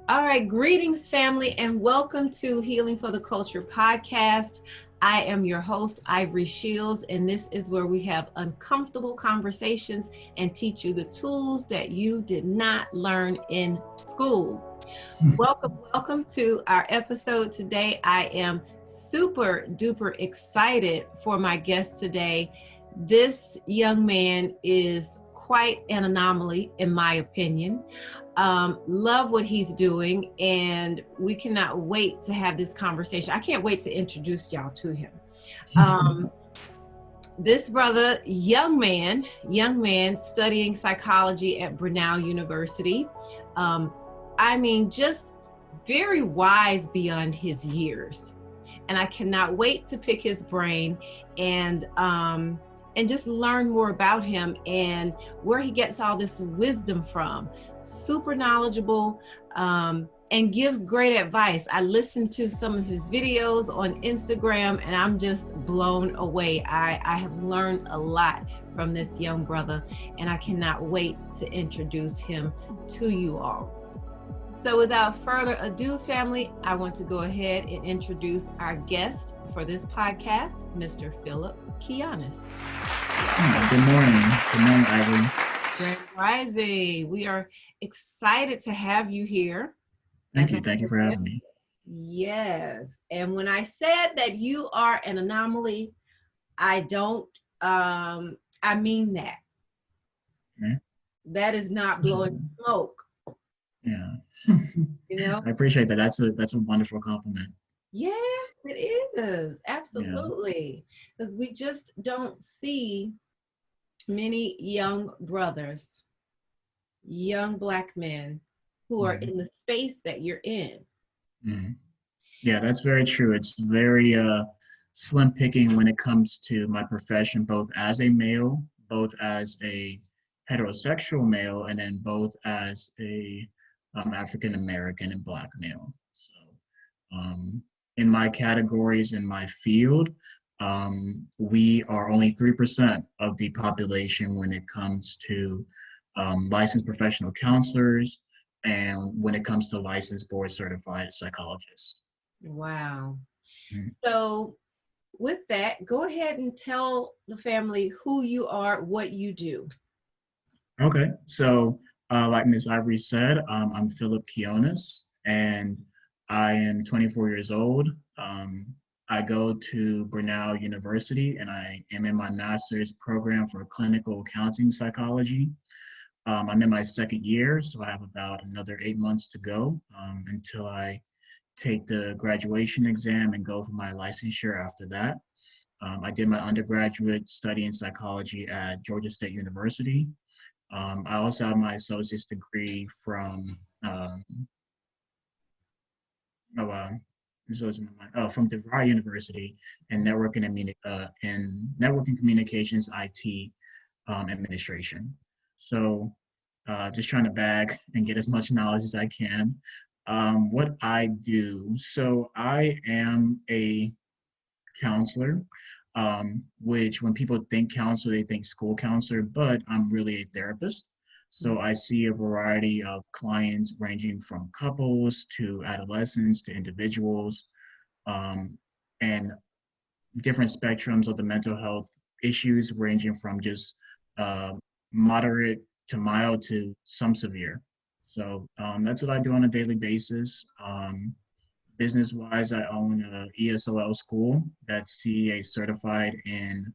All right, greetings, family, and welcome to Healing for the Culture podcast. I am your host, Ivory Shields, and this is where we have uncomfortable conversations and teach you the tools that you did not learn in school. Welcome to our episode today. I am super duper excited for my guest today. This young man is quite an anomaly, in my opinion. Love what he's doing, and we cannot wait to have this conversation. I can't wait to introduce y'all to him. This brother, young man studying psychology at Brenau University. Just very wise beyond his years. And I cannot wait to pick his brain and just learn more about him and where he gets all this wisdom from. Super knowledgeable, and gives great advice. I listened to some of his videos on Instagram and I'm just blown away. I have learned a lot from this young brother, and I cannot wait to introduce him to you all. So without further ado, family, I want to go ahead and introduce our guest for this podcast, Mr. Phillip Quinones. Good morning. Good morning, Ivory. Grand Rising. We are excited to have you here. Thank you for having me. Yes. And when I said that you are an anomaly, I mean that. Okay. That is not blowing smoke. Yeah. You know? I appreciate that. That's a wonderful compliment. Yeah, it is. Absolutely. Because we just don't see many young brothers, young Black men who are in the space that you're in. Mm-hmm. Yeah, that's very true. It's very slim picking when it comes to my profession, both as a male, both as a heterosexual male, and then both as a African American and Black male. So in my categories, in my field, we are only 3% of the population when it comes to licensed professional counselors and when it comes to licensed board certified psychologists. Wow. Mm-hmm. So with that, go ahead and tell the family who you are, what you do. Okay, so like Ms. Ivory said, I'm Phillip Quinones, and I am 24 years old. I go to Brenau University, and I am in my master's program for clinical counseling psychology. I'm in my second year, so I have about another 8 months to go until I take the graduation exam and go for my licensure after that. I did my undergraduate study in psychology at Georgia State University. I also have my associate's degree from DeVry University in networking and communications IT administration. So just trying to bag and get as much knowledge as I can. What I do, so I am a counselor, which when people think counselor, they think school counselor, but I'm really a therapist. So I see a variety of clients ranging from couples to adolescents to individuals, and different spectrums of the mental health issues ranging from just moderate to mild to some severe. So that's what I do on a daily basis. Business-wise, I own a ESOL school that's CEA certified in,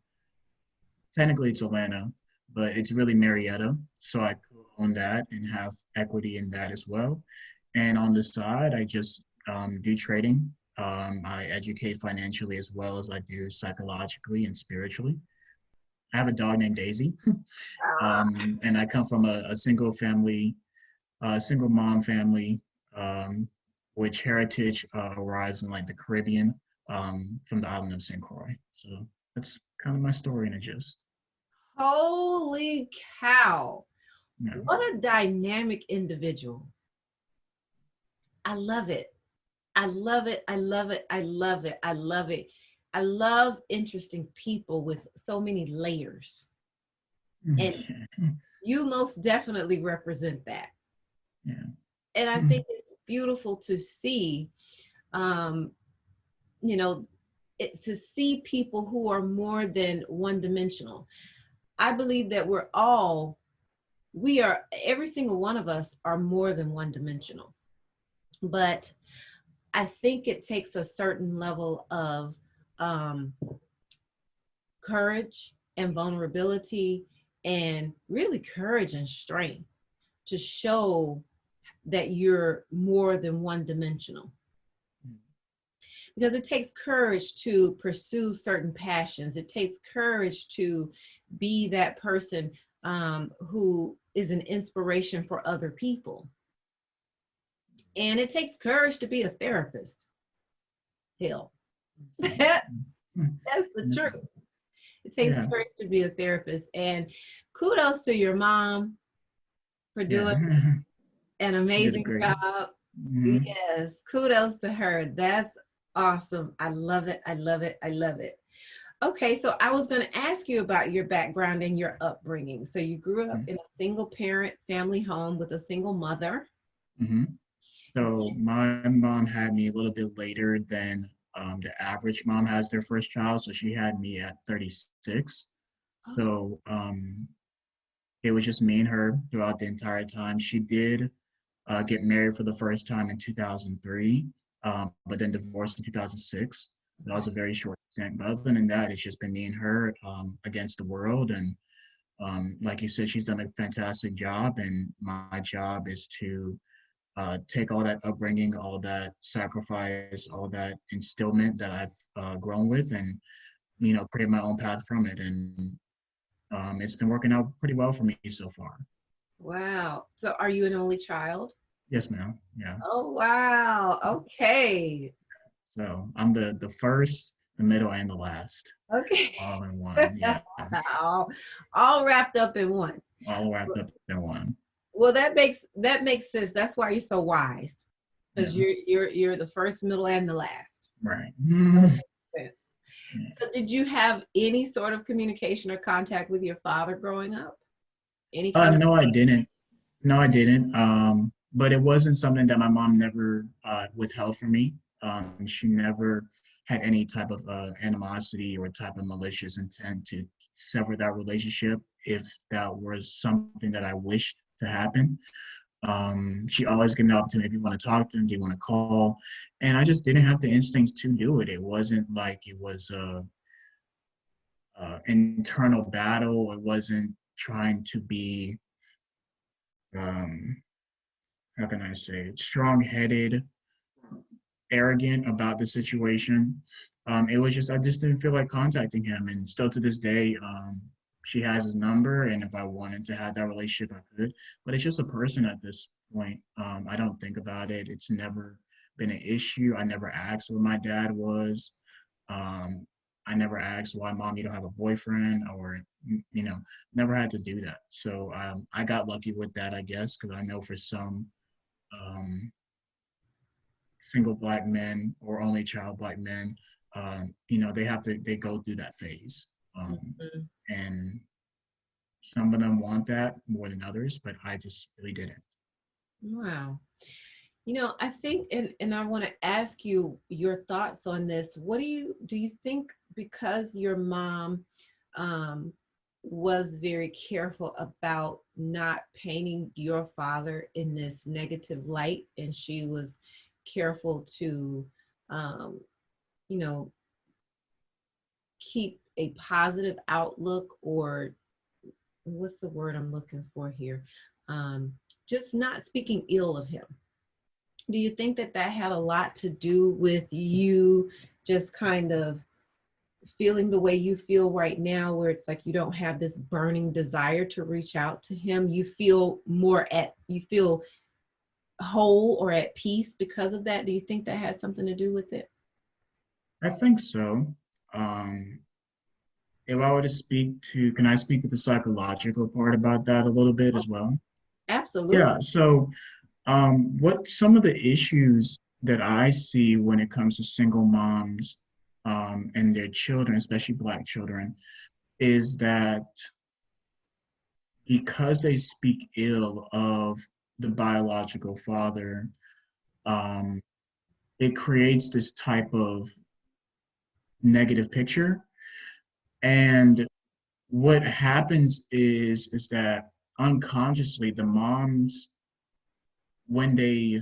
technically it's Atlanta, but it's really Marietta. So I own that and have equity in that as well. And on the side, I just do trading. I educate financially as well as I do psychologically and spiritually. I have a dog named Daisy, and I come from a single mom family, which heritage arrives in like the Caribbean, from the island of St. Croix. So that's kind of my story in a gist. Holy cow. Yeah. What a dynamic individual. I love it. I love it. I love it. I love it. I love it. I love interesting people with so many layers. And you most definitely represent that. Yeah. And I think it's beautiful to see, um, you know, to see people who are more than one dimensional. I believe that every single one of us are more than one dimensional. But I think it takes a certain level of um, courage and vulnerability, and really courage and strength to show that you're more than one dimensional. Because it takes courage to pursue certain passions. It takes courage to be that person who is an inspiration for other people. And it takes courage to be a therapist. Hell, that's the truth. It takes courage to be a therapist. And kudos to your mom for doing an amazing job. Mm-hmm. Yes, kudos to her. That's awesome. I love it. I love it. I love it. Okay, so I was going to ask you about your background and your upbringing. So you grew up in a single parent family home with a single mother. Mm-hmm. So my mom had me a little bit later than the average mom has their first child. So she had me at 36. So it was just me and her throughout the entire time. She did get married for the first time in 2003, but then divorced in 2006. That was a very short stint. But other than that, it's just been me and her against the world. And like you said, she's done a fantastic job. And my job is to take all that upbringing, all that sacrifice, all that instillment that I've grown with, and create my own path from it. And it's been working out pretty well for me so far. Wow. So are you an only child? Yes, ma'am. Yeah. Oh, wow. Okay. So I'm the first, the middle, and the last. Okay. All in one. Yeah. all wrapped up in one. All wrapped up in one. Well, that makes sense. That's why you're so wise, because you're the first, middle, and the last. Right. So did you have any sort of communication or contact with your father growing up? No, I didn't. No, I didn't. But it wasn't something that my mom never withheld from me. She never had any type of animosity or type of malicious intent to sever that relationship if that was something that I wished to happen. She always gave me the opportunity, if you want to talk to him, do you want to call? And I just didn't have the instincts to do it. It wasn't like it was an internal battle. It wasn't trying to be, how can I say, strong-headed, arrogant about the situation. It was just, I just didn't feel like contacting him. And still to this day, she has his number. And if I wanted to have that relationship, I could. But it's just a person at this point. I don't think about it. It's never been an issue. I never asked what my dad was. I never asked why mom, you don't have a boyfriend, or, never had to do that. So I got lucky with that, I guess, because I know for some single Black men or only child Black men, they go through that phase. And some of them want that more than others, but I just really didn't. Wow. I think, and I want to ask you your thoughts on this. What do you think, because your mom was very careful about not painting your father in this negative light, and she was careful to, keep a positive outlook, or what's the word I'm looking for here? Just not speaking ill of him. Do you think that had a lot to do with you just kind of feeling the way you feel right now, where it's like you don't have this burning desire to reach out to him? You feel you feel whole or at peace because of that? Do you think that had something to do with it? I think so. If I were to can I speak to the psychological part about that a little bit as well? Absolutely. Yeah. So what some of the issues that I see when it comes to single moms and their children, especially Black children, is that because they speak ill of the biological father, um, it creates this type of negative picture. And what happens is that unconsciously the moms, when they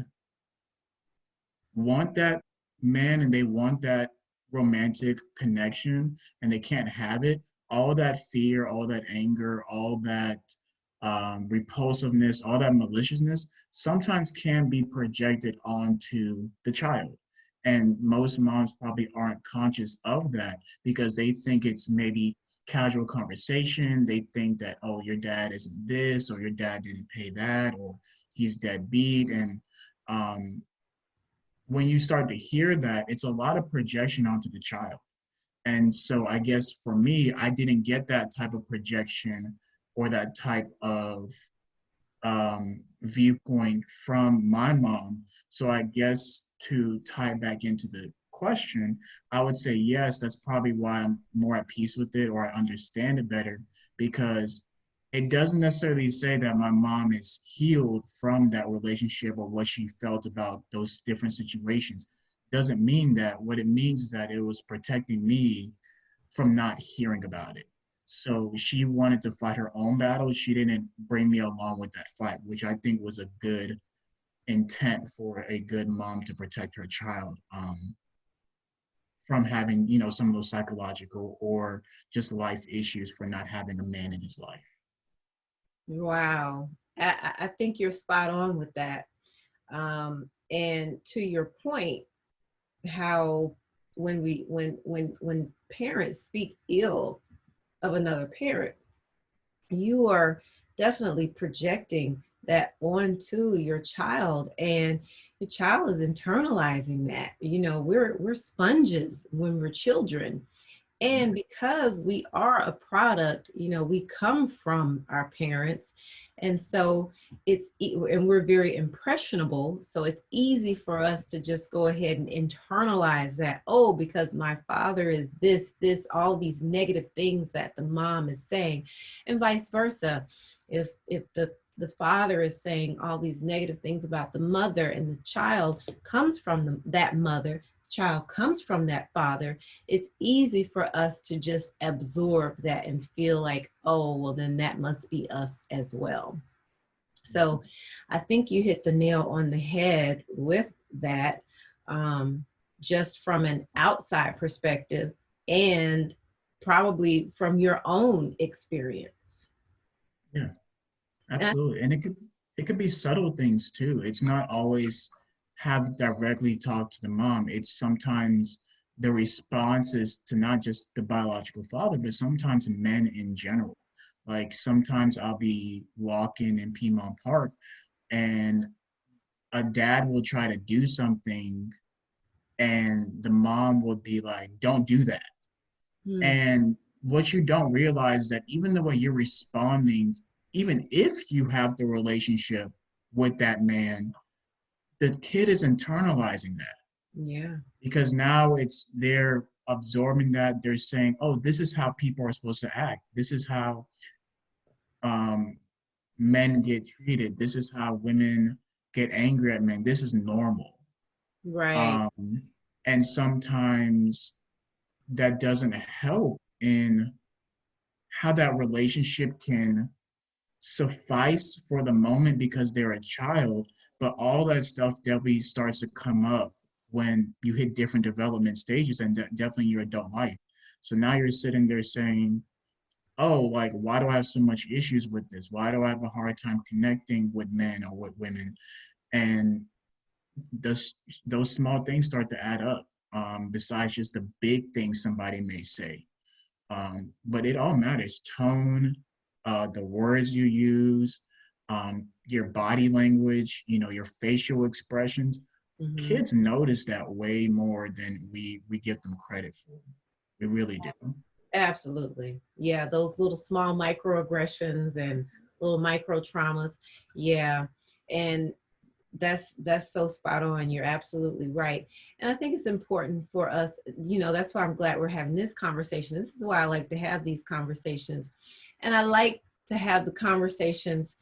want that man and they want that romantic connection and they can't have it, all that fear, all that anger, all that repulsiveness, all that maliciousness sometimes can be projected onto the child. And most moms probably aren't conscious of that because they think it's maybe casual conversation. They think that, oh, your dad isn't this, or your dad didn't pay that, or he's deadbeat. And um, when you start to hear that, it's a lot of projection onto the child. And so I guess for me, I didn't get that type of projection or that type of viewpoint from my mom. So I guess to tie back into the question, I would say yes, that's probably why I'm more at peace with it or I understand it better because it doesn't necessarily say that my mom is healed from that relationship or what she felt about those different situations. Doesn't mean that. What it means is that it was protecting me from not hearing about it. So she wanted to fight her own battle. She didn't bring me along with that fight, which I think was a good intent for a good mom to protect her child from having, you know, some of those psychological or just life issues for not having a man in his life. Wow. I think you're spot on with that. And to your point, how when parents speak ill of another parent, you are definitely projecting that onto your child, and your child is internalizing that. You know, we're sponges when we're children, and because we are a product, you know, we come from our parents. And so and we're very impressionable. So it's easy for us to just go ahead and internalize that, oh, because my father is this, all these negative things that the mom is saying, and vice versa. If the father is saying all these negative things about the mother and the child comes from that mother, child comes from that father, it's easy for us to just absorb that and feel like, oh, well, then that must be us as well. So I think you hit the nail on the head with that, just from an outside perspective and probably from your own experience. Yeah, And absolutely. And it could be subtle things too. It's not always have directly talk to the mom. It's sometimes the responses to not just the biological father, but sometimes men in general. Like sometimes I'll be walking in Piedmont Park and a dad will try to do something and the mom would be like, don't do that. hmm, And what you don't realize is that even the way you're responding, even if you have the relationship with that man, the kid is internalizing that yeah, because now they're absorbing that. They're saying, oh, this is how people are supposed to act. This is how um, men get treated. This is how women get angry at men. This is normal. right. Um, and sometimes that doesn't help in how that relationship can suffice for the moment because they're a child, but all that stuff definitely starts to come up when you hit different development stages and definitely your adult life. So now you're sitting there saying, oh, like, why do I have so much issues with this? Why do I have a hard time connecting with men or with women? And those small things start to add up, besides just the big things somebody may say. But it all matters: tone, the words you use, your body language, you know, your facial expressions. Hmm. Kids notice that way more than we give them credit for. We really do. Absolutely. Yeah, those little small microaggressions and little micro traumas. Yeah. And that's so spot on. You're absolutely right. And I think it's important for us, you know, that's why I'm glad we're having this conversation. This is why I like to have these conversations. And I like to have the conversations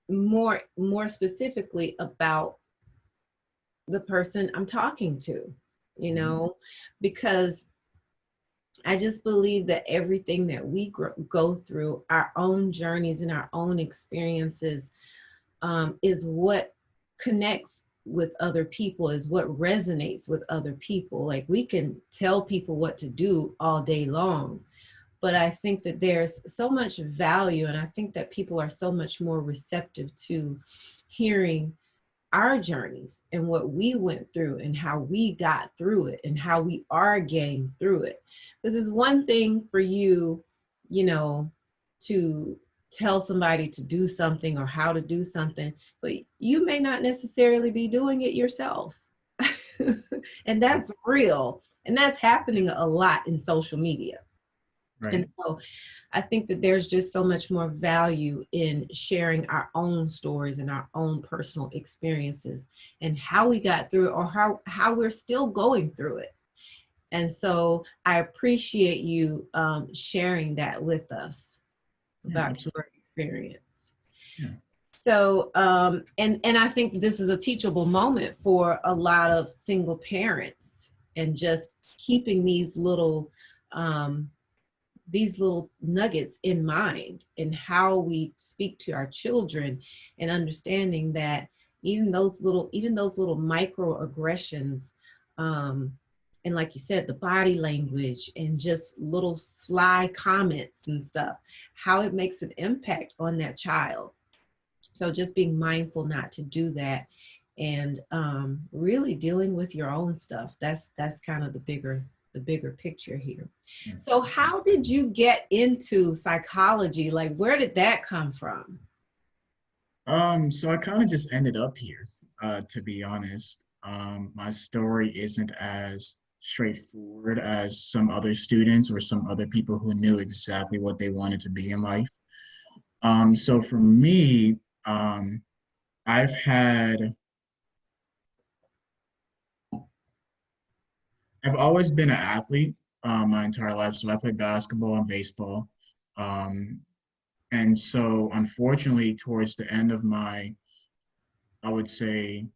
more specifically about the person I'm talking to, you Mhm. know, because I just believe that everything that we go through, our own journeys and our own experiences, is what connects with other people, is what resonates with other people. Like we can tell people what to do all day long, but I think that there's so much value, and I think that people are so much more receptive to hearing our journeys and what we went through and how we got through it and how we are getting through it. This is one thing for you, you know, to tell somebody to do something or how to do something, but you may not necessarily be doing it yourself. And Right. that's real. And that's happening a lot in social media. And Right. so I think that there's just so much more value in sharing our own stories and our own personal experiences and how we got through it, or how we're still going through it. And so I appreciate you sharing that with us Yeah, about absolutely. your experience. Yeah. So, and I think this is a teachable moment for a lot of single parents, and just keeping um, these little nuggets in mind in how we speak to our children, and understanding that even those little microaggressions, um, and like you said, the body language and just little sly comments and stuff, how it makes an impact on that child. So just being mindful not to do that, and really dealing with your own stuff. That's kind of the bigger picture here. Yeah. So how did you get into psychology? Like, where did that come from? So I kind of just ended up here, to be honest. My story isn't as straightforward as some other students or some other people who knew exactly what they wanted to be in life. So for me, um, I've had, I've always been an athlete, my entire life. So I played basketball and baseball. Um, and so unfortunately, towards the end of my, I would say,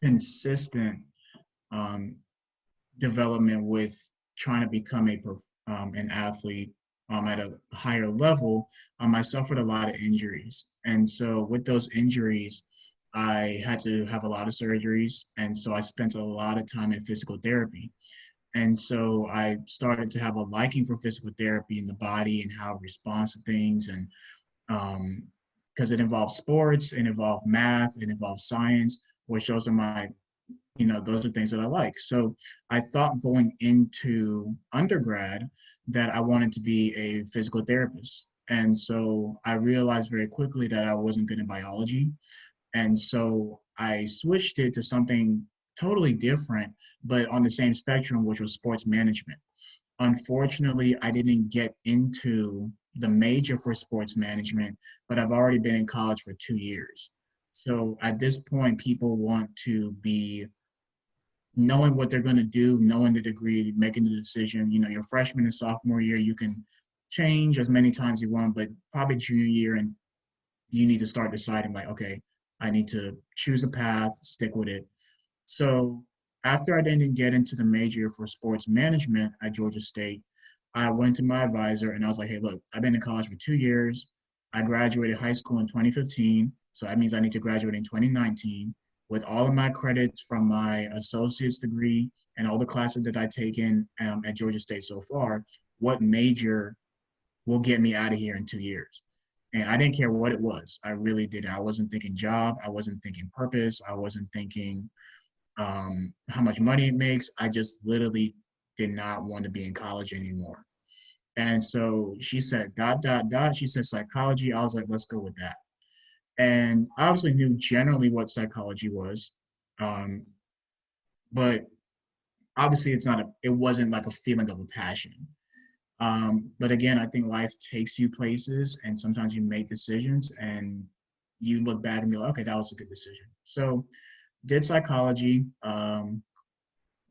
consistent um, development with trying to become an athlete at a higher level, I suffered a lot of injuries. And so with those injuries, I had to have a lot of surgeries. And so I spent a lot of time in physical therapy. And so I started to have a liking for physical therapy in the body and how it responds to things. And um, because it involves sports, it involves math, it involves science, which those are my, those are things that I like. So I thought going into undergrad that I wanted to be a physical therapist. And so I realized very quickly that I wasn't good in biology. And so I switched it to something totally different, but on the same spectrum, which was sports management. Unfortunately, I didn't get into the major for sports management, but I've already been in college for 2 years. So at this point, people want to be knowing what they're going to do, knowing the degree, making the decision. Your freshman and sophomore year, you can change as many times you want, but probably junior year, and you need to start deciding like, okay, I need to choose a path, stick with it. So after I didn't get into the major for sports management at Georgia State, I went to my advisor and I was like, hey, look, I've been in college for 2 years. I graduated high school in 2015. So that means I need to graduate in 2019 with all of my credits from my associate's degree and all the classes that I've taken at Georgia State so far. What major will get me out of here in 2 years? And I didn't care what it was. I really didn't. I wasn't thinking job. I wasn't thinking purpose. I wasn't thinking how much money it makes. I just literally did not want to be in college anymore. And so she said, dot, dot, dot. She said psychology. I was like, let's go with that. And I obviously knew generally what psychology was. Um, but obviously it wasn't like a feeling of a passion. But again, I think life takes you places and sometimes you make decisions and you look back and be like, okay, that was a good decision. So did psychology,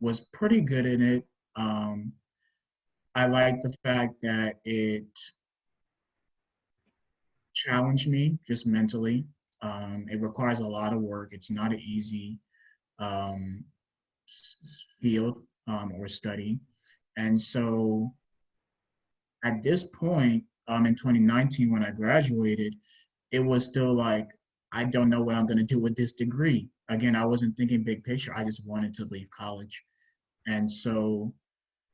was pretty good in it. Um, I like the fact that it challenged me just mentally. It requires a lot of work. It's not easy. um, field or study. And so at this point, in 2019, when I graduated, it was still like, I don't know what I'm going to do with this degree. Again, I wasn't thinking big picture. I just wanted to leave college. And so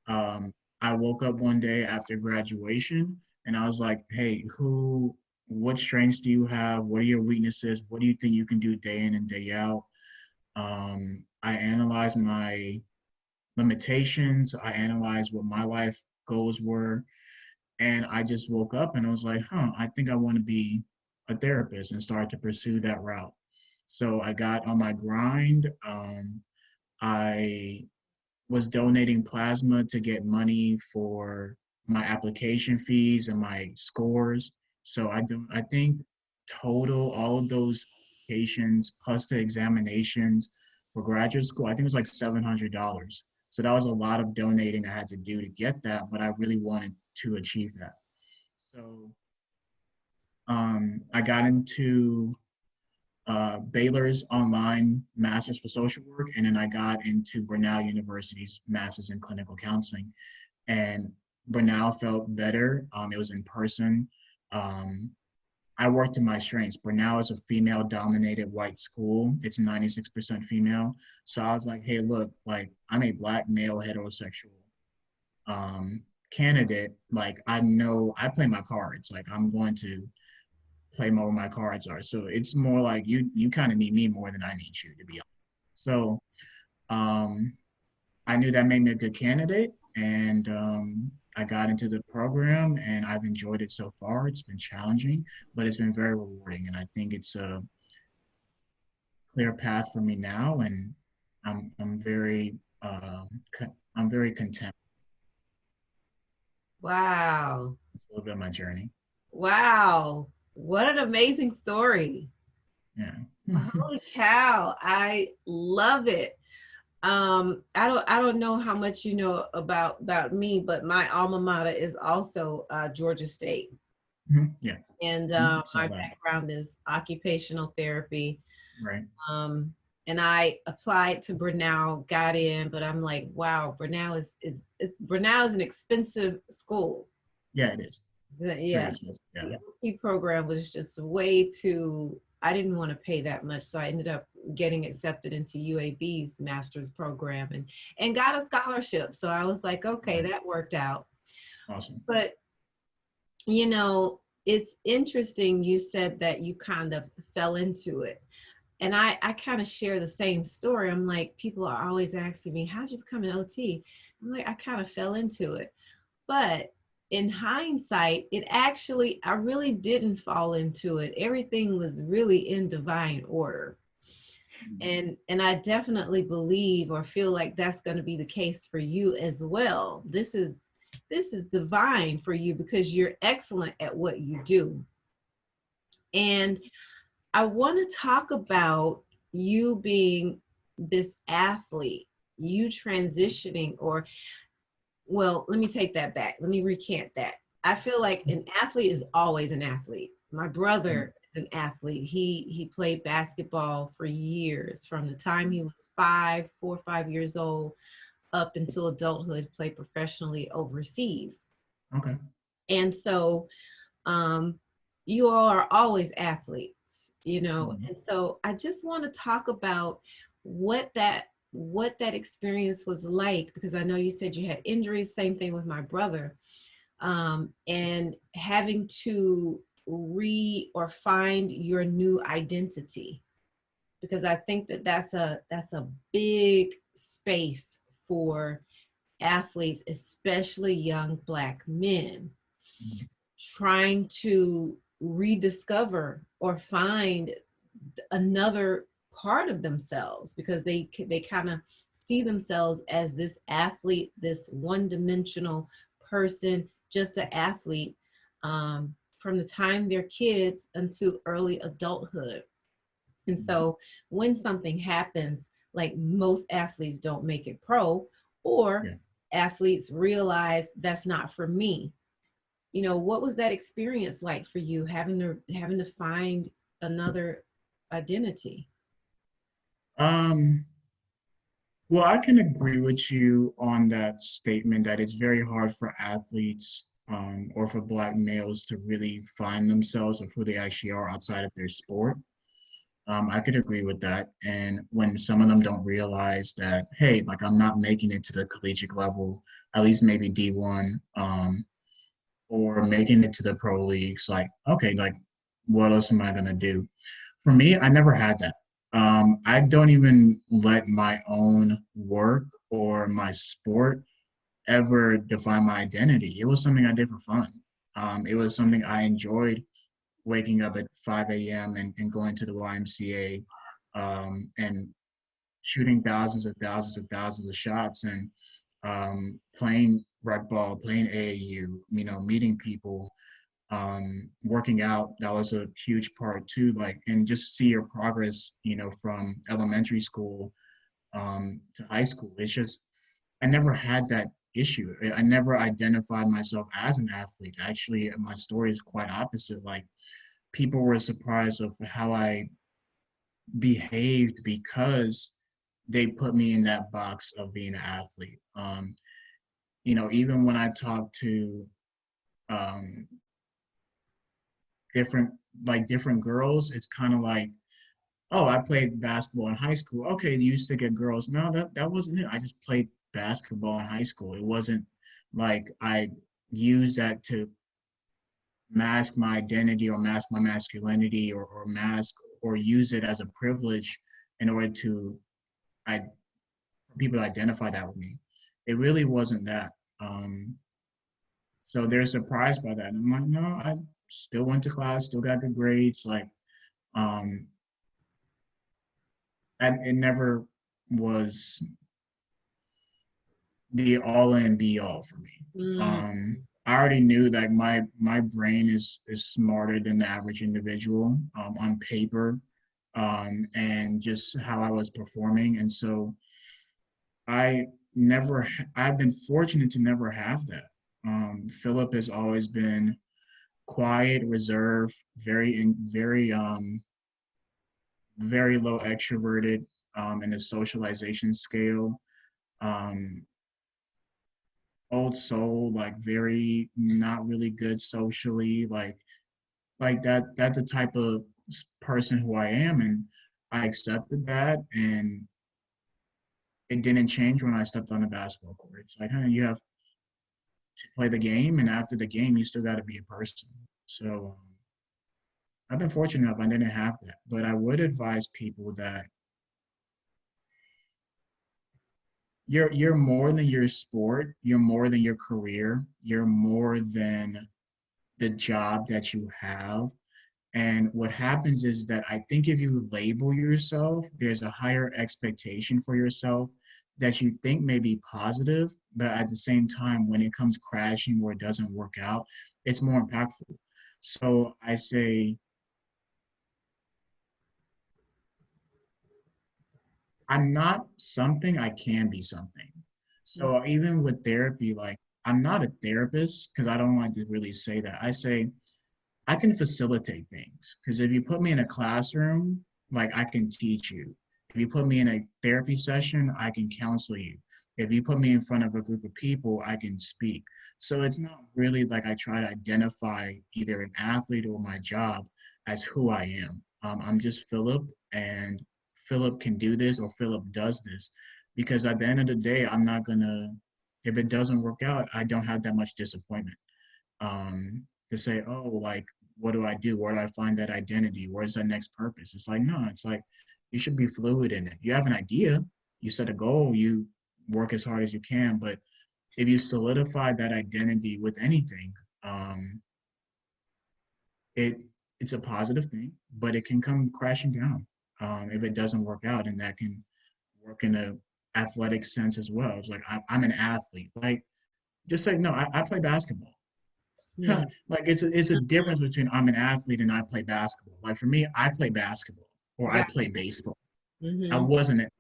I woke up one day after graduation and I was like, hey, what strengths do you have? What are your weaknesses? What do you think you can do day in and day out? I analyzed my limitations. I analyzed what my life goals were. And I just woke up and I was like, I think I want to be a therapist and start to pursue that route. So I got on my grind. I was donating plasma to get money for my application fees and my scores. So I think total all of those applications plus the examinations for graduate school, I think it was like $700. So that was a lot of donating I had to do to get that, but I really wanted to achieve that. So I got into Baylor's online Masters for Social Work, and then I got into Brenau University's Masters in Clinical Counseling. And Brenau felt better. It was in person. Um, I worked to my strengths. Brenau is a female-dominated white school. It's 96% female. So I was like, hey, look, like I'm a Black male heterosexual candidate. Like I know I play my cards. Like I'm going to play more where my cards are. So it's more like you kind of need me more than I need you, to be honest. So um, I knew that made me a good candidate, and I got into the program, and I've enjoyed it so far. It's been challenging, but it's been very rewarding, and I think it's a clear path for me now, and I'm very I'm very content. Wow. It's a little bit of my journey. Wow. What an amazing story. Yeah. Holy cow. I love it. I don't know how much you know about me, but my alma mater is also Georgia State. Yeah. And So my that. background is occupational therapy. Right. Um, and I applied to Brenau, got in, but I'm like, wow, Brenau is an expensive school. Yeah, it is. So, Very yeah, expensive. Yeah. the OT program was just way too. I didn't want to pay that much, so I ended up getting accepted into UAB's master's program and got a scholarship. So I was like, okay, Right. that worked out. Awesome. But it's interesting. You said that you kind of fell into it. And I kind of share the same story. I'm like, people are always asking me, how'd you become an OT? I'm like, I kind of fell into it. But in hindsight, I really didn't fall into it. Everything was really in divine order. And I definitely believe or feel like that's going to be the case for you as well. This is divine for you because you're excellent at what you do. And I want to talk about you being this athlete, you transitioning, or, well, let me take that back. Let me recant that. I feel like an athlete is always an athlete. My brother is an athlete. He played basketball for years, from the time he was 4 or 5 years old up until adulthood, played professionally overseas. Okay. And so um, you all are always athletes, Mhm. and so I just want to talk about what that experience was like, because I know you said you had injuries. Same thing with my brother, and having to or find your new identity, because I think that that's a big space for athletes, especially young Black men, Mhm. trying to rediscover or find another part of themselves, because they kind of see themselves as this athlete, this one-dimensional person, just an athlete, from the time they're kids until early adulthood. And so when something happens, like, most athletes don't make it pro, or Yeah. athletes realize that's not for me. What was that experience like for you, having to find another identity? Um, Well, I can agree with you on that statement that it's very hard for athletes or for Black males to really find themselves of who they actually are outside of their sport. I could agree with that. And when some of them don't realize that, hey, like I'm not making it to the collegiate level, at least maybe D1, or making it to the pro leagues, like, okay, like what else am I gonna do? For me, I never had that. I don't even let my own work or my sport ever define my identity. It was something I did for fun. It was something I enjoyed waking up at 5 a.m. And going to the YMCA and shooting thousands of shots and playing rec ball, playing AAU, meeting people, working out. That was a huge part too. Like, and just see your progress, from elementary school to high school. It's just, I never had that issue. I never identified myself as an athlete. Actually, my story is quite opposite. Like, people were surprised of how I behaved because they put me in that box of being an athlete. Even when I talk to um, different different girls, it's kind of like, oh, I played basketball in high school. Okay, you used to get girls. No, that wasn't it. I just played basketball in high school. It wasn't like I used that to mask my identity or mask my masculinity or mask or use it as a privilege in order to I for people to identify that with me. It really wasn't that. So they're surprised by that. And I'm like, no, I still went to class, still got good grades. Like, um, and it never was the all in be all for me. Mm. I already knew that my brain is smarter than the average individual on paper, and just how I was performing. And so I never, I've been fortunate to never have that. Philip has always been quiet, reserved, very low extroverted in the socialization scale. Um, Old soul, like very not really good socially, like that's the type of person who I am, and I accepted that, and it didn't change when I stepped on the basketball court. It's like, you have to play the game, and after the game, you still got to be a person. So I've been fortunate enough I didn't have that, but I would advise people that you're more than your sport, you're more than your career, you're more than the job that you have. And what happens is that I think if you label yourself, there's a higher expectation for yourself that you think may be positive, but at the same time, when it comes crashing or it doesn't work out, it's more impactful. So I say, I'm not something, I can be something. So even with therapy, like I'm not a therapist because I don't like to really say that. I say, I can facilitate things because if you put me in a classroom, like I can teach you. If you put me in a therapy session, I can counsel you. If you put me in front of a group of people, I can speak. So it's not really like I try to identify either an athlete or my job as who I am. I'm just Philip, and Philip can do this or Philip does this. Because at the end of the day, I'm not gonna, if it doesn't work out, I don't have that much disappointment to say, oh, like, what do I do? Where do I find that identity? Where's that next purpose? It's like, no, it's like you should be fluid in it. You have an idea, you set a goal, you work as hard as you can. But if you solidify that identity with anything, um, it it's a positive thing, but it can come crashing down if it doesn't work out, and that can work in a athletic sense as well. It's like I'm an athlete. Like, just say no. I play basketball. Yeah. Like it's a difference between I'm an athlete and I play basketball. Like for me, I play basketball or I Got play baseball. mm-hmm.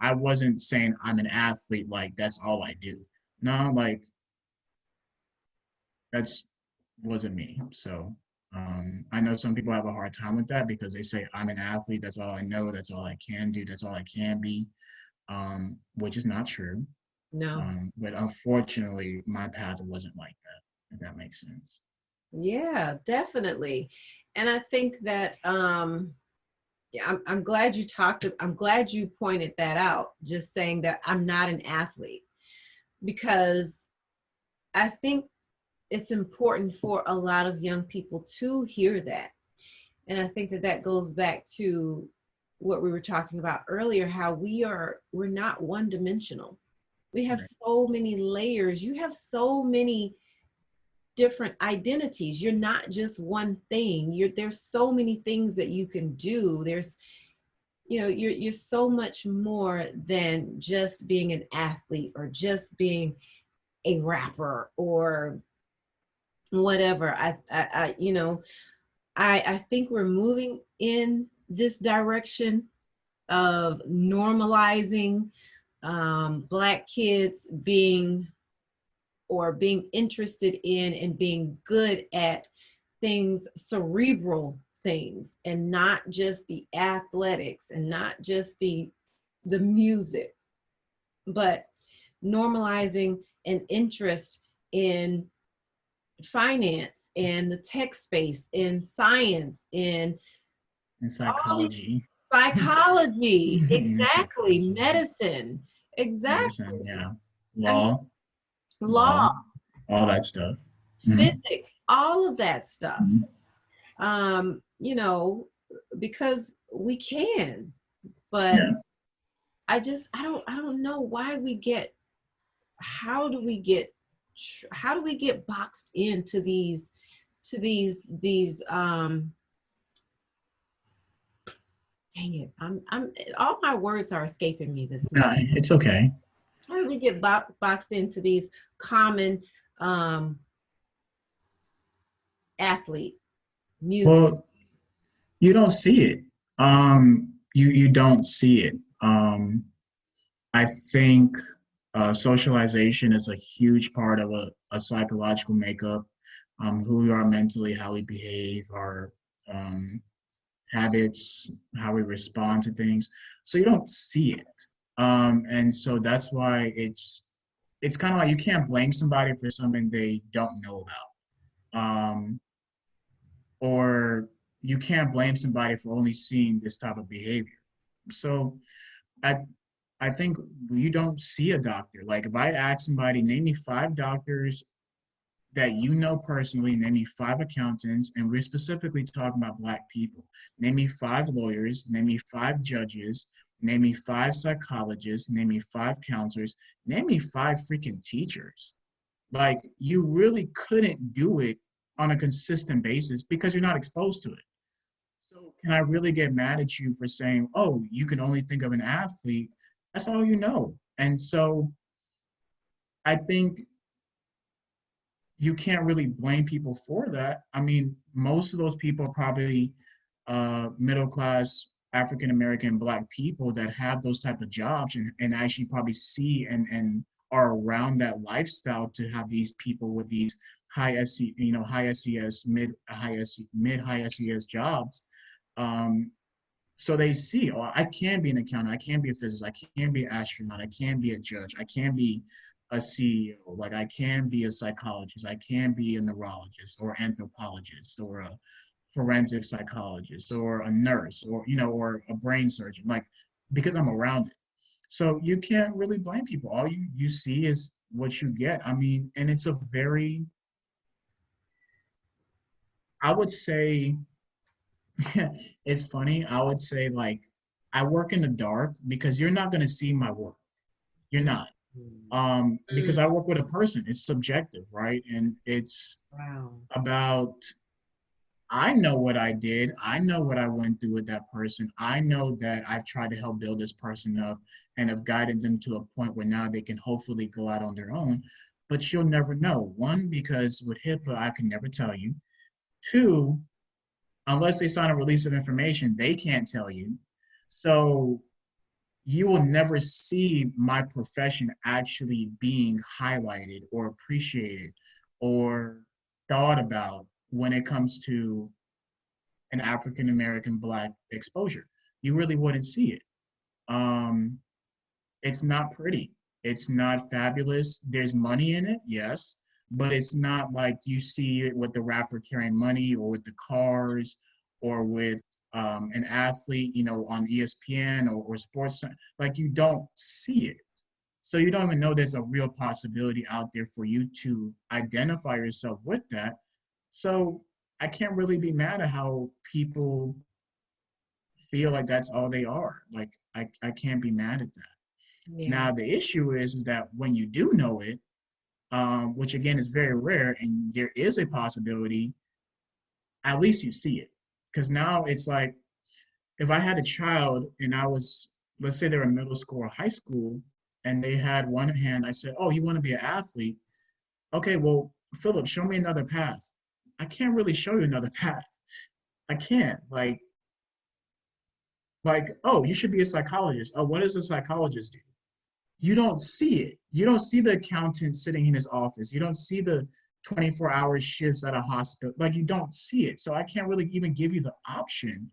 I wasn't saying I'm an athlete like that's all I do. No, like that's wasn't me. So I know some people have a hard time with that because they say I'm an athlete. That's all I know. That's all I can do. That's all I can be. which is not true. No. But unfortunately, my path wasn't like that, if that makes sense. Yeah, definitely. And I think that yeah, I'm glad you I'm glad you pointed that out, just saying that I'm not an athlete, because I think it's important for a lot of young people to hear that. And I think that that goes back to what we were talking about earlier, how we're not one dimensional. We have Right. so many layers. You have so many different identities. You're not just one thing. There's so many things that you can do. There's, you're so much more than just being an athlete or just being a rapper or whatever. I think we're moving in this direction of normalizing Black kids being interested in and being good at things, cerebral things, and not just the athletics and not just the music, but normalizing an interest in finance and the tech space, in science, in In all these psychology. psychology, In exactly, psychology, medicine, medicine, exactly. yeah. I mean, Law, law, law, all that stuff. Hmm. physics, all of that stuff. Hmm. Um, you know, because we can, but Yeah. I don't know why we get, how do we get, how do we get boxed into these dang it, I'm all my words are escaping me this No, morning. it's okay. How do we get boxed into these common um athlete, music? Well, you don't see it. You don't see it. I think socialization is a huge part of a psychological makeup. Who we are mentally, how we behave, our um, habits, how we respond to things. So you don't see it. And so that's why it's kind of like you can't blame somebody for something they don't know about. Or you can't blame somebody for only seeing this type of behavior. So I I think you don't see a doctor. Like if I ask somebody, name me 5 doctors that you know personally, name me 5 accountants, and we're specifically talking about Black people. Name me 5 lawyers, name me 5 judges, name me 5 psychologists, name me 5 counselors, name me 5 freaking teachers. Like you really couldn't do it on a consistent basis because you're not exposed to it. So can I really get mad at you for saying, oh, you can only think of an athlete? That's all you know. And so I think you can't really blame people for that. I mean, most of those people are probably middle class African American Black people that have those type of jobs and actually probably see and are around that lifestyle to have these people with these high SES, mid high SES jobs. Um, so they see, oh, I can be an accountant, I can be a physicist, I can be an astronaut, I can be a judge, I can be a CEO, like I can be a psychologist, I can be a neurologist or anthropologist or a forensic psychologist or a nurse or or a brain surgeon, like because I'm around it. So you can't really blame people. All you see is what you get. I mean, and it's a very, I would say, it's funny. I would say like I work in the dark because you're not going to see my work. You're not. Because I work with a person. It's subjective, right? And it's Wow. about I know what I did. I know what I went through with that person. I know that I've tried to help build this person up and have guided them to a point where now they can hopefully go out on their own. But you'll never know. One, because with HIPAA, I can never tell you. Two, unless they sign a release of information, they can't tell you. So you will never see my profession actually being highlighted or appreciated or thought about when it comes to an African American Black exposure. You really wouldn't see it. Um, It's not pretty. It's not fabulous. There's money in it, yes, but it's not like you see it with the rapper carrying money or with the cars or with an athlete, on ESPN or Sports. Like you don't see it. So you don't even know there's a real possibility out there for you to identify yourself with that. So I can't really be mad at how people feel like that's all they are. Like I can't be mad at that. Yeah. Now the issue is that when you do know it, which again is very rare, and there is a possibility, at least you see it. Because now it's like if I had a child and I was, let's say they're in middle school or high school, and they had one hand, I said, "Oh, you want to be an athlete? Okay, well, Philip, show me another path." I can't really show you another path. I can't. Like, oh, you should be a psychologist. Oh, what does a psychologist do? You don't see it. You don't see the accountant sitting in his office. You don't see the 24-hour shifts at a hospital. Like, you don't see it. So I can't really even give you the option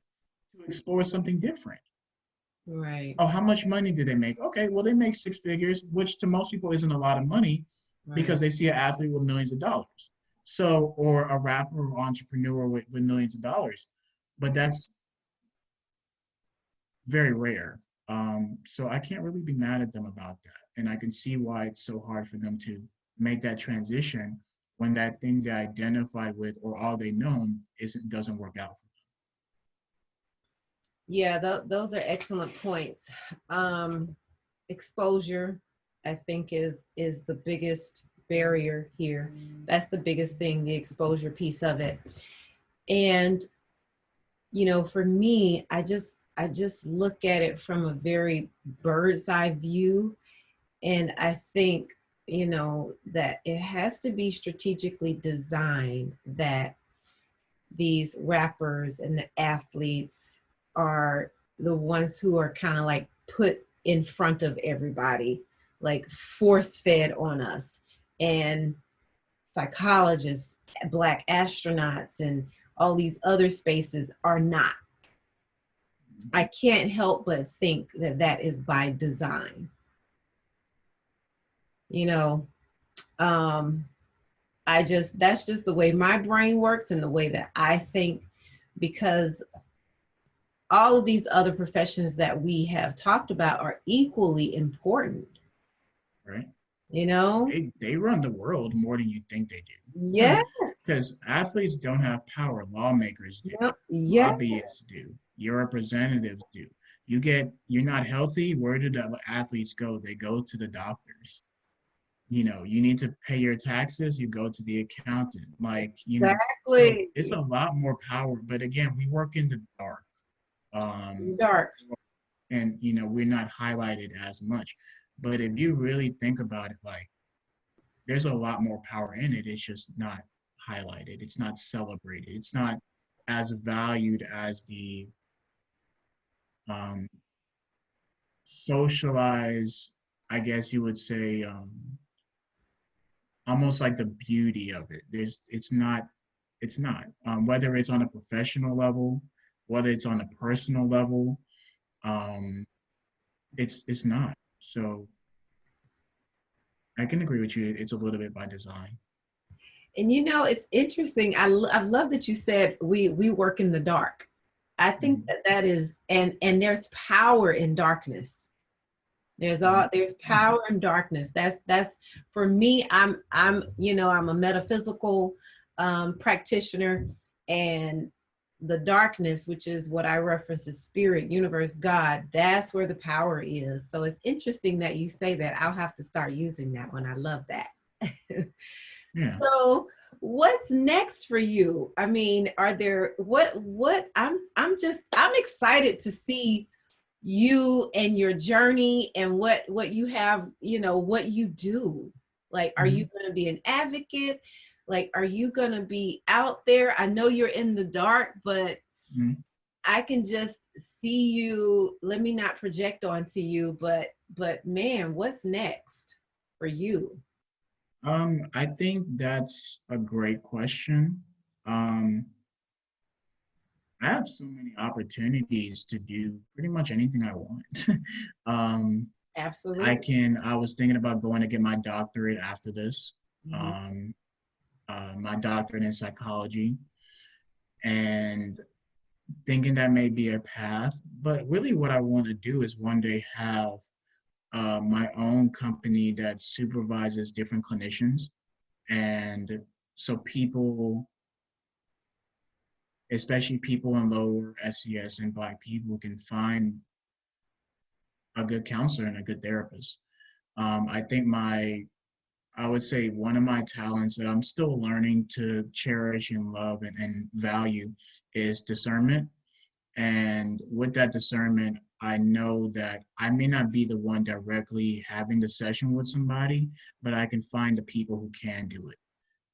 to explore something different. Right. Oh, how much money do they make? Okay, well, they make six figures, which to most people isn't a lot of money Right. because they see an athlete with millions of dollars. So, or a rapper or entrepreneur with millions of dollars. But that's very rare. So I can't really be mad at them about that. And I can see why it's so hard for them to make that transition when that thing they identified with or all they known doesn't work out for Yeah, those are excellent points. Exposure, I think, is the biggest barrier here. That's the biggest thing, the exposure piece of it. And for me, I just look at it from a very bird's eye view, and I think that it has to be strategically designed that these rappers and the athletes are the ones who are kind of like put in front of everybody, like force fed on us. And psychologists, Black astronauts, and all these other spaces are not. them. I can't help but think that that is by design. You know, um, that's just the way my brain works and the way that I think, because all of these other professions that we have talked about are equally important, Right? you know? They run the world more than you think they do. Yes. Because athletes don't have power, lawmakers do, Yep. Yes. lobbyists do, your representatives do. You're not healthy, where do the athletes go? They go to the doctors. You need to pay your taxes, you go to the accountant. So Exactly. it's a lot more power. But again, we work in the dark. Um, Dark. and we're not highlighted as much. But if you really think about it, like there's a lot more power in it. It's just not highlighted. It's not celebrated. It's not as valued as the um, socialized, I guess you would say, almost like the beauty of it. It's not. Whether it's on a professional level, whether it's on a personal level, um, it's not. So I can agree with you. It's a little bit by design. And it's interesting. I love that you said we work in the dark. I think Mhm. that is, and there's power in darkness. Mhm. There's Yeah. power in darkness. That's for me. I'm a metaphysical practitioner, and the darkness, which is what I reference as spirit, universe, God. That's where the power is. So it's interesting that you say that. I'll have to start using that one. I love that. Yeah. So what's next for you? I mean, are there what I'm excited to see you and your journey and what you have, what you do. Like, are you Mhm. going to be an advocate? Like, are you going to be out there? I know you're in the dark, but Mhm. I can just see you. Let me not project onto you, but man, what's next for you? I think that's a great question. Um, I have so many opportunities to do pretty much anything I want. um, Absolutely. I was thinking about going to get my doctorate after this, Mhm. um, my doctorate in psychology, and thinking that may be a path. But really, what I want to do is one day have my own company that supervises different clinicians. And so people, especially people in lower SES and Black people, can find a good counselor and a good therapist. I think I would say one of my talents that I'm still learning to cherish and love and value is discernment. And with that discernment, I know that I may not be the one directly having the session with somebody, but I can find the people who can do it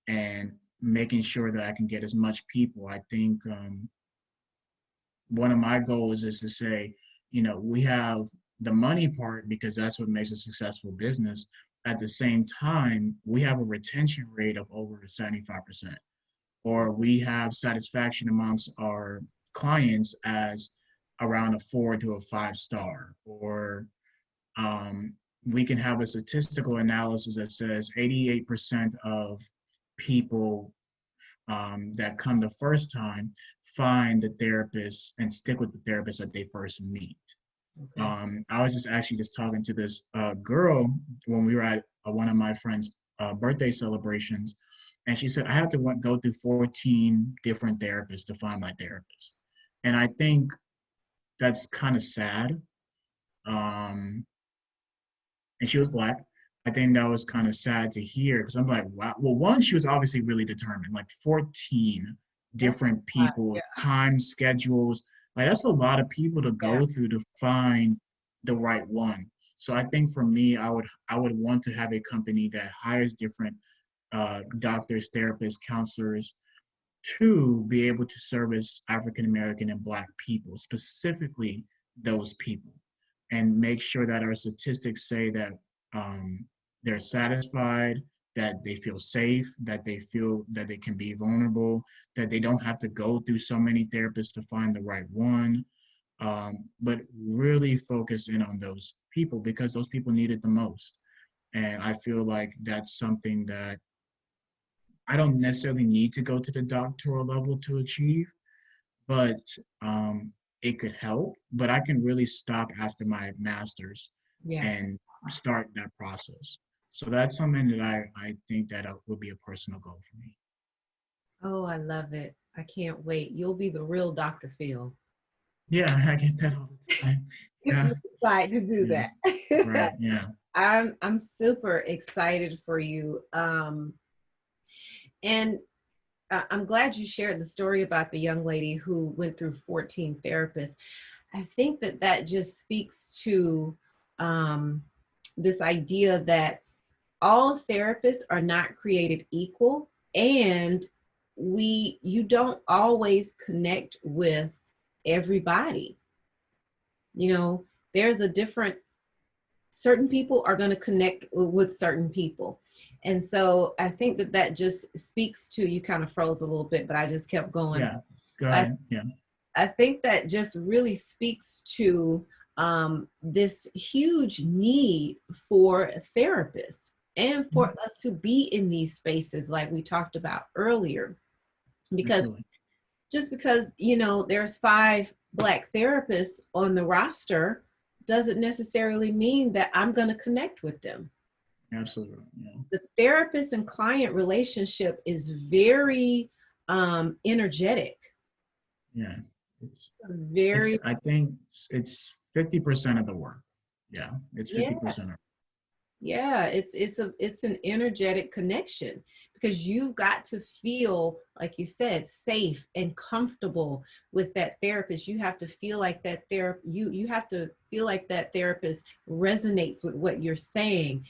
and making sure that I can get as much people. I think one of my goals is to say, we have the money part because that's what makes a successful business. At the same time, we have a retention rate of over 75%, or we have satisfaction amongst our clients as around a 4 to a 5 star, or um, we can have a statistical analysis that says 88% of people that come the first time find the therapist and stick with the therapist that they first meet. Okay. I was just actually just talking to this girl when we were at one of my friends' birthday celebrations, and she said I had to go through 14 different therapists to find my therapist, and I think that's kind of sad. Um, and she was Black. I think that was kind of sad to hear because I'm like, wow. Well, one, she was obviously really determined. Like 14 That's different fine. people Yeah. with time schedules. Like that's a lot of people to Yeah. go through to find the right one. So I think for me, I would want to have a company that hires different doctors, therapists, counselors to be able to service African American and Black people, specifically those people, and make sure that our statistics say that um, they're satisfied, that they feel safe, that they feel that they can be vulnerable, that they don't have to go through so many therapists to find the right one, but really focus in on those people because those people need it the most. And I feel like that's something that I don't necessarily need to go to the doctoral level to achieve, but it could help. But I can really stop after my master's Yeah. and start that process. So that's something that I think that would be a personal goal for me. Oh, I love it. I can't wait. You'll be the real Dr. Phil. Yeah, I get that all the time. If Yeah, you decide to do yeah, that. right, yeah, I'm super excited for you. And I'm glad you shared the story about the young lady who went through 14 therapists. I think that that just speaks to um, this idea that all therapists are not created equal, and you don't always connect with everybody. You know, there's a different certain people are going to connect with certain people. And so I think that that just speaks to, you kind of froze a little bit, but I just kept going. yeah. Go I, ahead. Yeah, I think that just really speaks to this huge need for therapists and for mhm, us to be in these spaces like we talked about earlier. Because absolutely, just because, you know, there's 5 Black therapists on the roster doesn't necessarily mean that I'm going to connect with them. absolutely. Yeah, The therapist and client relationship is very energetic, yeah. It's it's. very, I think it's 50% of the work. Yeah, it's yeah, 50% of. yeah, it's an energetic connection because you've got to feel, like you said, safe and comfortable with that therapist. You have to feel like that you have to feel like that therapist resonates with what you're saying.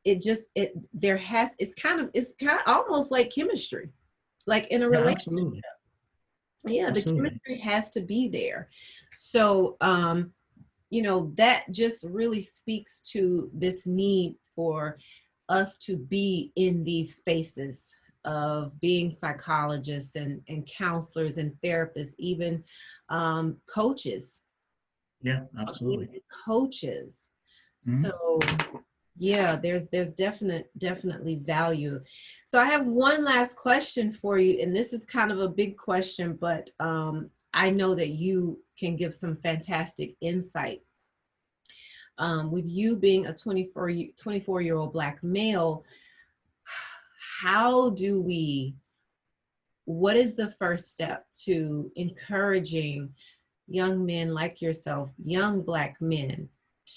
It just it there has it's kind of almost like chemistry, like in a Yeah, relationship. absolutely, Yeah, the absolutely. chemistry has to be there. So you know, that just really speaks to this need for us to be in these spaces of being psychologists and counselors and therapists, even coaches, Yeah, being absolutely. coaches. Mhm. So yeah, there's definitely value. So I have one last question for you, and this is kind of a big question, but I know that you can give some fantastic insight. With you being a 24-year-old Black male, how do we, what is the first step to encouraging young men like yourself, young Black men,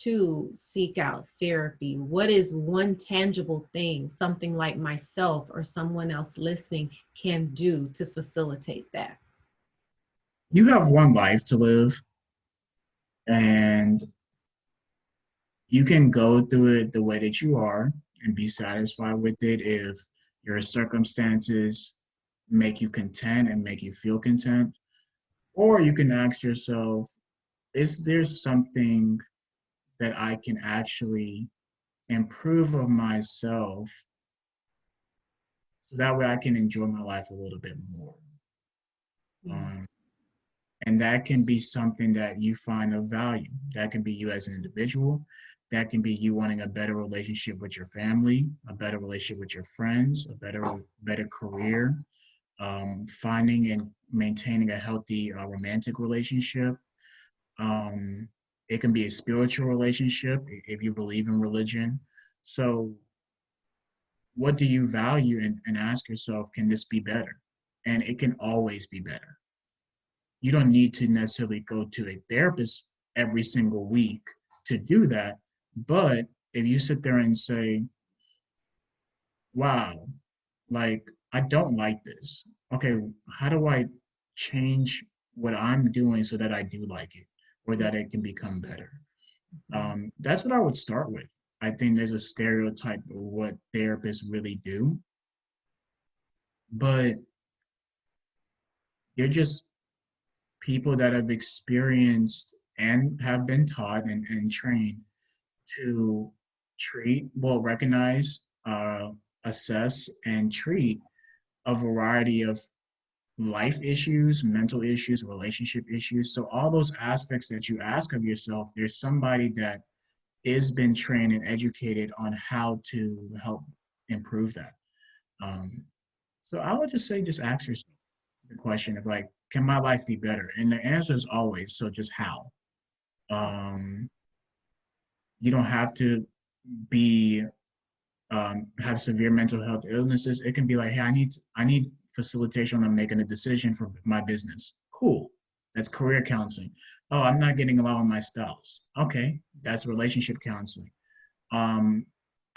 to seek out therapy? What is one tangible thing something like myself or someone else listening can do to facilitate that? You have one life to live, and you can go through it the way that you are and be satisfied with it if your circumstances make you content and make you feel content. Or you can ask yourself, is there something that I can actually improve of myself so that way I can enjoy my life a little bit more? Mm. Um, and that can be something that you find of value. That can be you as an individual. That can be you wanting a better relationship with your family, a better relationship with your friends, a better career, finding and maintaining a healthy romantic relationship. Um, it can be a spiritual relationship if you believe in religion. So, what do you value? And ask yourself, can this be better? And it can always be better. You don't need to necessarily go to a therapist every single week to do that. But if you sit there and say, wow, like, I don't like this. Okay, how do I change what I'm doing so that I do like it or that it can become better? That's what I would start with. I think there's a stereotype of what therapists really do, but they're just people that have experienced and have been taught and trained to recognize, assess, and treat a variety of life issues, mental issues, relationship issues. So all those aspects that you ask of yourself, there's somebody that is been trained and educated on how to help improve that. Um, so I would just say, just ask yourself the question of like, can my life be better? And the answer is always, so just how? Um, you don't have to be have severe mental health illnesses. It can be like, hey, I need facilitation on making a decision for my business. Cool. That's career counseling. Oh, I'm not getting along with my spouse. Okay, that's relationship counseling. Um,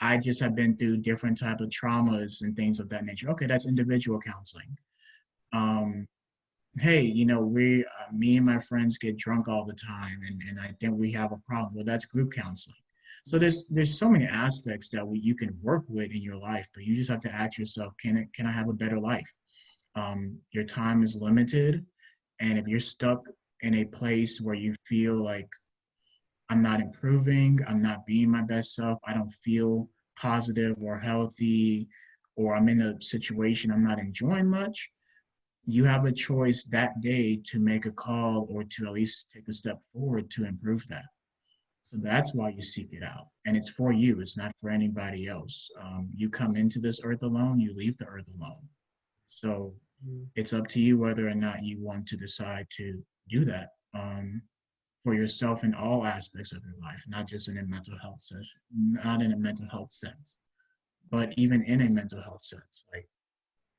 I just have been through different type of traumas and things of that nature. Okay, that's individual counseling. Um, hey, me and my friends get drunk all the time, and I think we have a problem. Well, that's group counseling. So there's so many aspects that you can work with in your life, but you just have to ask yourself, can I have a better life? Your time is limited, and if you're stuck in a place where you feel like I'm not improving, I'm not being my best self, I don't feel positive or healthy, or I'm in a situation I'm not enjoying much, you have a choice that day to make a call or to at least take a step forward to improve that. So that's why you seek it out. And it's for you, it's not for anybody else. You come into this earth alone, you leave the earth alone. So it's up to you whether or not you want to decide to do that, for yourself in all aspects of your life, not just in a mental health session, not in a mental health sense, but even in a mental health sense. Like,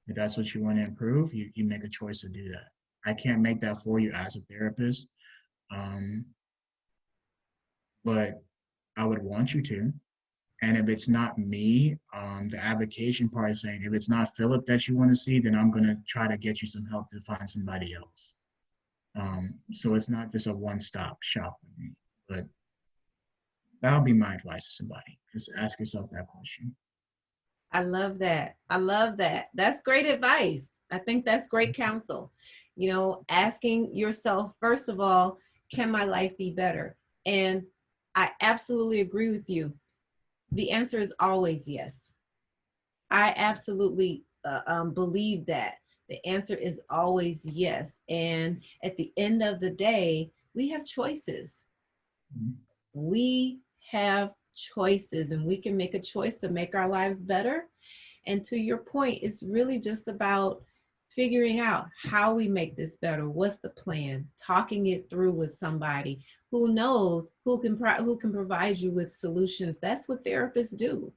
if that's what you want to improve, you make a choice to do that. I can't make that for you as a therapist, um, but I would want you to. And if it's not me, the advocation part is saying, if it's not Phillip that you want to see, then I'm going to try to get you some help to find somebody else. So it's not just a one-stop shop with me, but that would be my advice to somebody. Just ask yourself that question. I love that. I love that. That's great advice. I think that's great counsel. Asking yourself, first of all, can my life be better? And I absolutely agree with you. The answer is always yes. I absolutely believe that. The answer is always yes. And at the end of the day, we have choices. Mhm. We have choices, and we can make a choice to make our lives better. And to your point, it's really just about figuring out how we make this better. What's the plan? Talking it through with somebody who knows, who can provide you with solutions. That's what therapists do.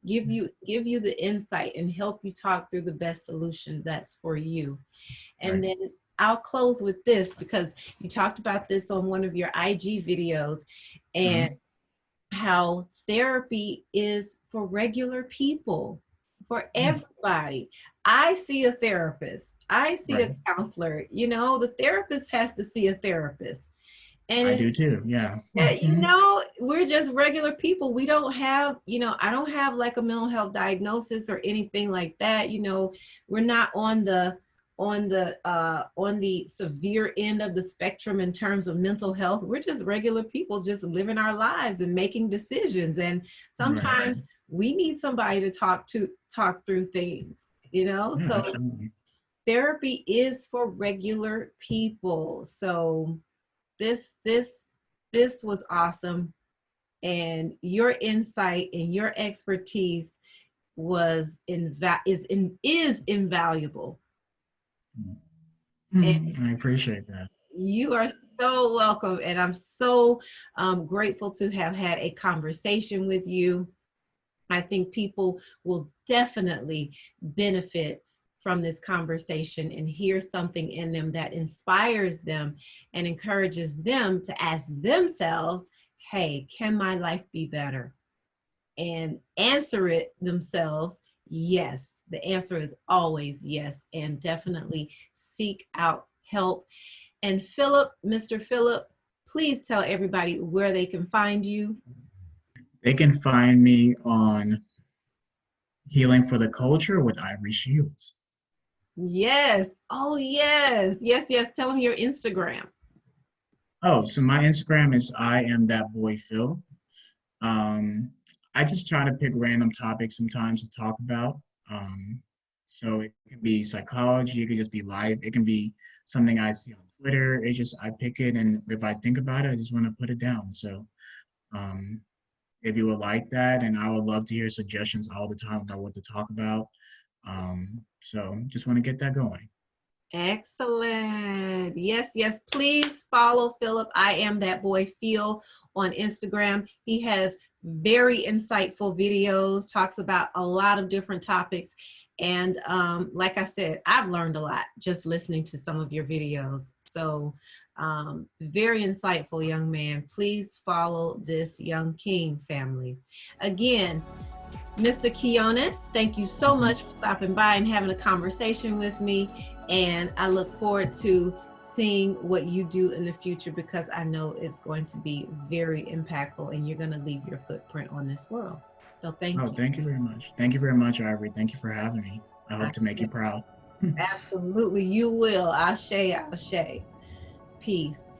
Give you the insight and help you talk through the best solution that's for you. And Right. then I'll close with this, because you talked about this on one of your IG videos, and Mhm. how therapy is for regular people, for Yeah. everybody. I see a therapist, I see a Right. counselor, the therapist has to see a therapist. And I it's, do too. Yeah. we're just regular people. We don't have, I don't have like a mental health diagnosis or anything like that. We're not on the severe end of the spectrum in terms of mental health. We're just regular people just living our lives and making decisions. And Right. sometimes we need somebody to talk through things, Yeah, so absolutely. therapy is for regular people. So this was awesome, and your insight and your expertise is invaluable. And I appreciate that. you are so welcome, and I'm so grateful to have had a conversation with you. I think people will definitely benefit from this conversation and hear something in them that inspires them and encourages them to ask themselves, hey, can my life be better? And answer it themselves, yes. The answer is always yes, and definitely seek out help. And Phillip, Mr. Phillip, please tell everybody where they can find you. They can find me on Healing for the Culture with Ivory Shields. Yes. Oh, yes. Yes, yes. Tell them your Instagram. Oh, so my Instagram is I am that boy Phil. Um, I just try to pick random topics sometimes to talk about. Um, so it can be psychology, it could just be life, it can be something I see on Twitter. It just I pick it, and if I think about it, I just want to put it down. So um, if you would like that, and I would love to hear suggestions all the time about what to talk about. So just want to get that going. Excellent. Yes, yes. Please follow Phillip. I am that boy Phil on Instagram. He has very insightful videos, talks about a lot of different topics. And like I said, I've learned a lot just listening to some of your videos. So very insightful young man. Please follow this young king family. Again, Mr. Quinones, thank you so Mhm. much for stopping by and having a conversation with me. And I look forward to seeing what you do in the future, because I know it's going to be very impactful and you're going to leave your footprint on this world. So Oh, thank you. thank you very much. Thank you very much, Ivory. Thank you for having me. I hope to make you proud. Absolutely, you will. Ashe, ashe. Peace.